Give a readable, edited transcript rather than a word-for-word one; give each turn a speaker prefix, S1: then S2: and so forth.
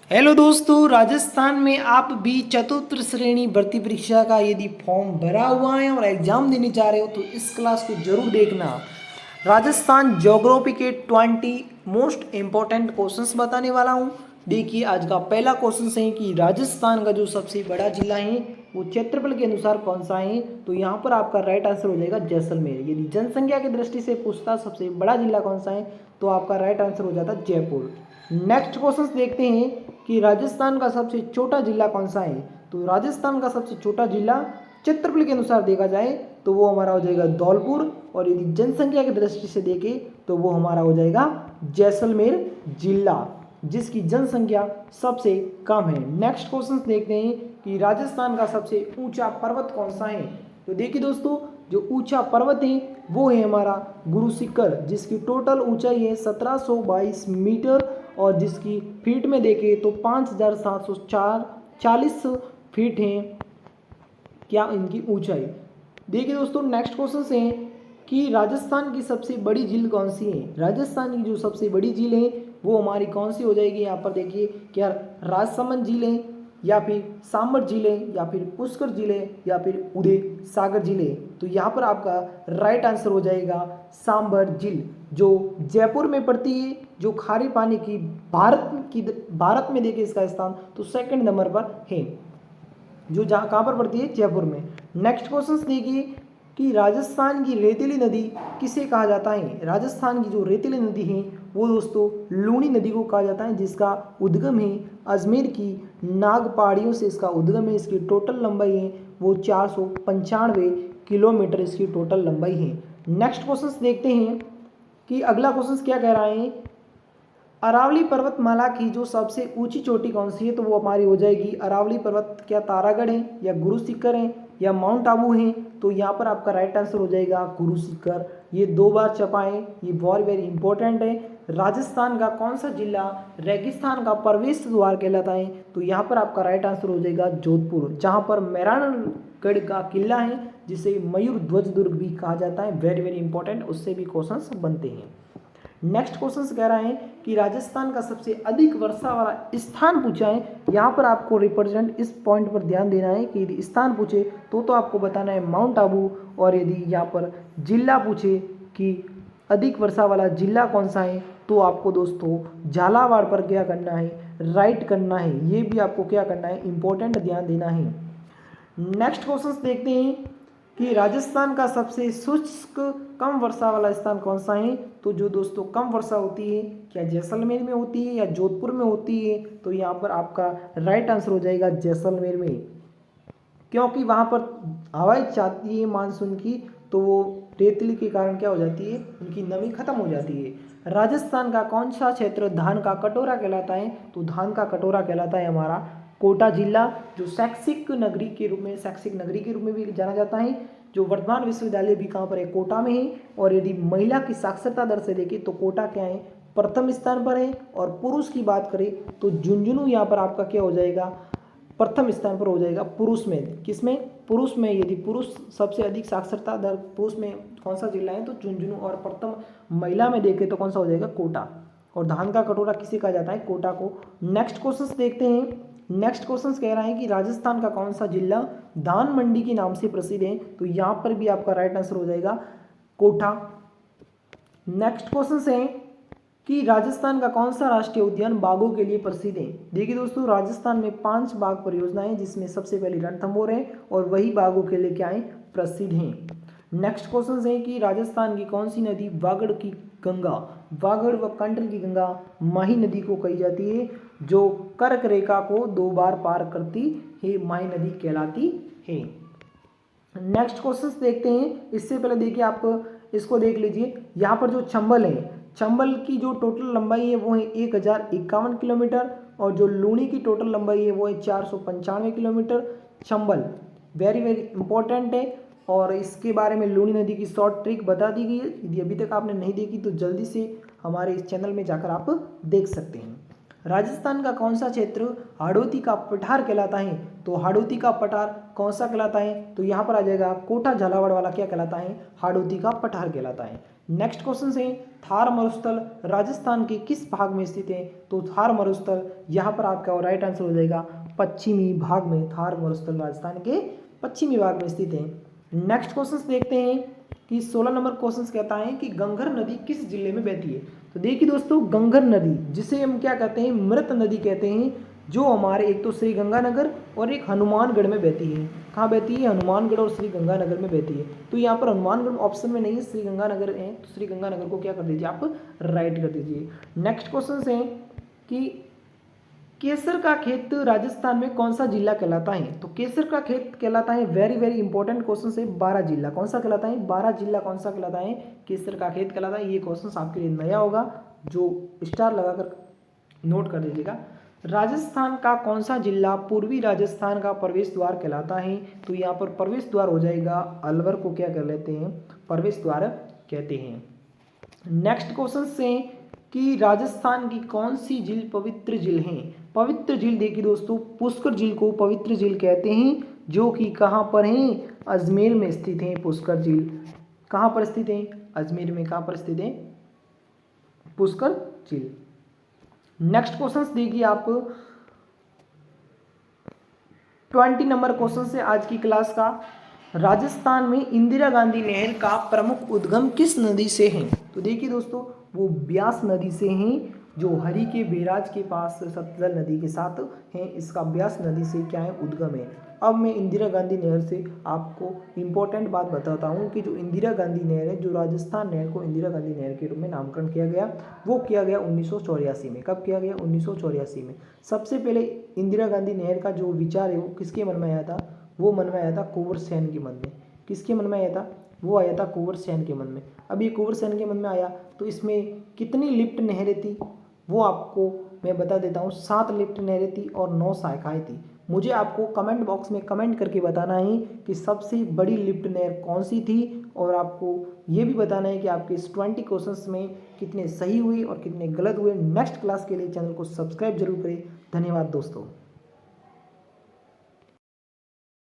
S1: Hello दोस्तों, राजस्थान में आप भी चतुर्थ श्रेणी भर्ती परीक्षा का यदि फॉर्म भरा हुआ है और एग्जाम देने जा रहे हो तो इस क्लास को जरूर देखना। राजस्थान ज्योग्राफी के 20 मोस्ट इम्पोर्टेंट क्वेश्चंस बताने वाला हूँ। देखिए, आज का पहला क्वेश्चन है कि राजस्थान का जो सबसे बड़ा जिला है वो क्षेत्रफल के अनुसार कौन सा है। तो यहाँ पर आपका राइट आंसर हो जाएगा जैसलमेर। यदि जनसंख्या की दृष्टि से पूछता सबसे बड़ा जिला कौन सा है तो आपका राइट आंसर हो जाता जयपुर। नेक्स्ट क्वेश्चन देखते हैं कि राजस्थान का सबसे छोटा जिला कौन सा है। तो राजस्थान का सबसे छोटा जिला क्षेत्रफल के अनुसार देखा जाए तो वो हमारा हो जाएगा धौलपुर, और यदि जनसंख्या की दृष्टि से देखें तो वो हमारा हो जाएगा जैसलमेर जिला, जिसकी जनसंख्या सबसे कम है। नेक्स्ट क्वेश्चन देखते हैं कि राजस्थान का सबसे ऊंचा पर्वत कौन सा है। तो देखिए दोस्तों, जो ऊंचा पर्वत है वो है हमारा गुरु शिखर, जिसकी टोटल ऊंचाई है 1722 मीटर, और जिसकी फीट में देखें तो 5740 फीट हैं क्या इनकी ऊंचाई। देखिए दोस्तों, नेक्स्ट क्वेश्चन है कि राजस्थान की सबसे बड़ी झील कौन सी है। राजस्थान की जो सबसे बड़ी झील है वो हमारी कौन सी हो जाएगी। यहाँ पर देखिए, क्या राजसमंद झील है, या फिर सांबर झील है, या फिर पुष्कर झील है, या फिर उदय सागर झील है। तो यहाँ पर आपका राइट आंसर हो जाएगा सांबर झील, जो जयपुर में पड़ती है, जो खारे पानी की भारत में देखिए इसका स्थान तो सेकंड नंबर पर है, जो जहाँ कहाँ पर पड़ती है, जयपुर में। नेक्स्ट क्वेश्चन देखिए कि राजस्थान की रेतीली नदी किसे कहा जाता है। राजस्थान की जो रेतीली नदी है वो दोस्तों लूनी नदी को कहा जाता है, जिसका उद्गम है अजमेर की नाग पहाड़ियों से। इसका उद्गम है, इसकी टोटल लंबाई है वो 495 किलोमीटर इसकी टोटल लंबाई है। नेक्स्ट क्वेश्चन देखते हैं कि अगला क्वेश्चन क्या कह रहा है। अरावली पर्वतमाला की जो सबसे ऊंची चोटी कौन सी है। तो वो हमारी हो जाएगी अरावली पर्वत। क्या तारागढ़ है, या गुरु शिखर है, या माउंट आबू है। तो यहाँ पर आपका राइट आंसर हो जाएगा गुरु शिखर। ये 2 बार छपा है, ये बहुत वेरी इंपॉर्टेंट है। राजस्थान का कौन सा जिला रेगिस्तान का प्रवेश द्वार कहलाता है। तो यहाँ पर आपका राइट आंसर हो जाएगा जोधपुर, जहाँ पर मेहरानगढ़ का किला है जिसे मयूर ध्वज दुर्ग भी कहा जाता है। वेरी वेरी इंपॉर्टेंट, उससे भी क्वेश्चन बनते हैं। नेक्स्ट क्वेश्चन कह रहा है कि राजस्थान का सबसे अधिक वर्षा वाला स्थान पूछा है। यहाँ पर आपको रिप्रेजेंट इस पॉइंट पर ध्यान देना है कि यदि स्थान पूछे तो आपको बताना है माउंट आबू, और यदि यहाँ पर जिला पूछे कि अधिक वर्षा वाला जिला कौन सा है तो आपको दोस्तों झालावाड़ पर क्या करना है, राइट करना है। ये भी आपको क्या करना है, इंपॉर्टेंट ध्यान देना है। नेक्स्ट क्वेश्चन देखते हैं कि राजस्थान का सबसे शुष्क कम वर्षा वाला स्थान कौन सा है। तो जो दोस्तों कम वर्षा होती है, क्या जैसलमेर में होती है या जोधपुर में होती है। तो यहाँ पर आपका राइट आंसर हो जाएगा जैसलमेर में, क्योंकि वहाँ पर हवाएं चलती है मानसून की, तो वो रेतली के कारण क्या हो जाती है, उनकी नमी खत्म हो जाती है। राजस्थान का कौन सा क्षेत्र धान का कटोरा कहलाता है। तो धान का कटोरा कहलाता है हमारा कोटा जिला, जो शैक्षिक नगरी के रूप में भी जाना जाता है। जो वर्धमान विश्वविद्यालय भी कहाँ पर है, कोटा में है। और यदि महिला की साक्षरता दर से देखें तो कोटा क्या है, प्रथम स्थान पर है। और पुरुष की बात करें तो झुंझुनू यहाँ पर आपका क्या हो जाएगा, प्रथम स्थान पर हो जाएगा। पुरुष में किसमें, पुरुष में यदि पुरुष सबसे अधिक साक्षरता दर पुरुष में कौन सा जिला है तो झुंझुनू, और प्रथम महिला में देखें तो कौन सा हो जाएगा, कोटा। और धान का कटोरा किसे कहा जाता है, कोटा को। नेक्स्ट क्वेश्चन देखते हैं। नेक्स्ट क्वेश्चन कह रहा है कि राजस्थान का कौन सा जिला धान मंडी के नाम से प्रसिद्ध है। तो यहाँ पर भी आपका राइट आंसर हो जाएगा कोटा। नेक्स्ट क्वेश्चन है कि राजस्थान का कौन सा राष्ट्रीय उद्यान बाघों के लिए प्रसिद्ध है। देखिए दोस्तों, राजस्थान में 5 बाघ परियोजनाएं, जिसमें सबसे पहली रणथंभौर है, और वही बाघों के लिए क्या है, प्रसिद्ध हैं। नेक्स्ट क्वेश्चन है कि राजस्थान की कौन सी नदी वागड़ की गंगा, वागड़ व कंटल की गंगा माही नदी को कही जाती है, जो कर्क रेखा को 2 बार पार करती है, माही नदी कहलाती है। नेक्स्ट क्वेश्चन देखते हैं। इससे पहले देखिए, आप इसको देख लीजिए। यहाँ पर जो चंबल है, चंबल की जो टोटल लंबाई है वो है 1051 किलोमीटर, और जो लूनी की टोटल लंबाई है वो है 495 kilometre. Chambal very very important है, और इसके बारे में लूनी नदी की शॉर्ट ट्रिक बता दी गई है। यदि अभी तक आपने नहीं देखी तो जल्दी से हमारे इस चैनल में जाकर आप देख सकते हैं। राजस्थान का कौन सा क्षेत्र हाड़ौती का पठार कहलाता है। तो हाड़ौती का पठार कौन सा कहलाता है, तो यहाँ पर आ जाएगा कोटा झालावाड़ वाला क्या कहलाता है, हाड़ौती का पठार कहलाता है। नेक्स्ट क्वेश्चन है थार मरुस्थल राजस्थान के किस भाग में स्थित है? तो थार मरुस्थल यहाँ पर आपका राइट आंसर हो जाएगा पश्चिमी भाग में। थार मरुस्थल राजस्थान के पश्चिमी भाग में स्थित है। नेक्स्ट क्वेश्चन देखते हैं कि 16 नंबर क्वेश्चन कहता है कि गंगर नदी किस जिले में बहती है? तो देखिए दोस्तों, गंगर नदी जिसे हम क्या कहते हैं, मृत नदी कहते हैं, जो हमारे एक तो श्री गंगानगर और एक हनुमानगढ़ में बहती है। कहाँ बहती है? हनुमानगढ़ और श्री गंगानगर में बहती है। तो यहाँ पर हनुमानगढ़ ऑप्शन में नहीं है, श्री गंगानगर है, तो श्री गंगानगर को क्या कर दीजिए आप, राइट कर दीजिए। नेक्स्ट क्वेश्चन है कि केसर का खेत राजस्थान में कौन सा जिला कहलाता है? तो केसर का खेत कहलाता है, वेरी वेरी इंपॉर्टेंट क्वेश्चन है, बारां जिला। कौन सा कहलाता है? बारां जिला कौन सा कहलाता है? केसर का खेत कहलाता है। ये क्वेश्चन आपके लिए नया होगा, जो स्टार लगाकर नोट कर दीजिएगा। राजस्थान का कौन सा जिला पूर्वी राजस्थान का प्रवेश द्वार कहलाता है? तो यहाँ पर प्रवेश द्वार हो जाएगा अलवर को क्या कर लेते हैं, प्रवेश द्वार कहते हैं। नेक्स्ट क्वेश्चन से कि राजस्थान की कौन सी झील पवित्र झील है? पवित्र झील देखिए दोस्तों, पुष्कर झील को पवित्र झील कहते हैं, जो कि कहाँ पर है? अजमेर में स्थित है। पुष्कर झील कहाँ पर स्थित है? अजमेर में। कहाँ पर स्थित है? पुष्कर झील। नेक्स्ट क्वेश्चन देखिए आप, 20 नंबर क्वेश्चन से आज की क्लास का। राजस्थान में इंदिरा गांधी नहर का प्रमुख उद्गम किस नदी से है? तो देखिए दोस्तों, वो ब्यास नदी से हैं, जो हरी के बैराज के पास सतलज नदी के साथ है। इसका ब्यास नदी से क्या है, उद्गम है। अब मैं इंदिरा गांधी नहर से आपको इम्पोर्टेंट बात बताता हूँ कि जो इंदिरा गांधी नहर है, जो राजस्थान नहर को इंदिरा गांधी नहर के रूप में नामकरण किया गया, वो किया गया 1984 में। कब किया गया? 1984 में। सबसे पहले इंदिरा गांधी नहर का जो विचार है वो किसके मन में आया था? वो मन में आया था कुंवर सेन के मन में। किसके मन में आया था? वो आया था कुंवर सेन के मन में। अब ये कुंवर सेन के मन में आया तो इसमें कितनी लिफ्ट नहरें थी वो आपको मैं बता देता हूँ। 7 लिफ्ट नहरें थी और 9 शाखाएं थी। मुझे आपको कमेंट बॉक्स में कमेंट करके बताना है कि सबसे बड़ी लिफ्ट नहर कौन सी थी, और आपको ये भी बताना है कि आपके इस 20 क्वेश्चंस में कितने सही हुए और कितने गलत हुए। नेक्स्ट क्लास के लिए चैनल को सब्सक्राइब जरूर करें। धन्यवाद दोस्तों।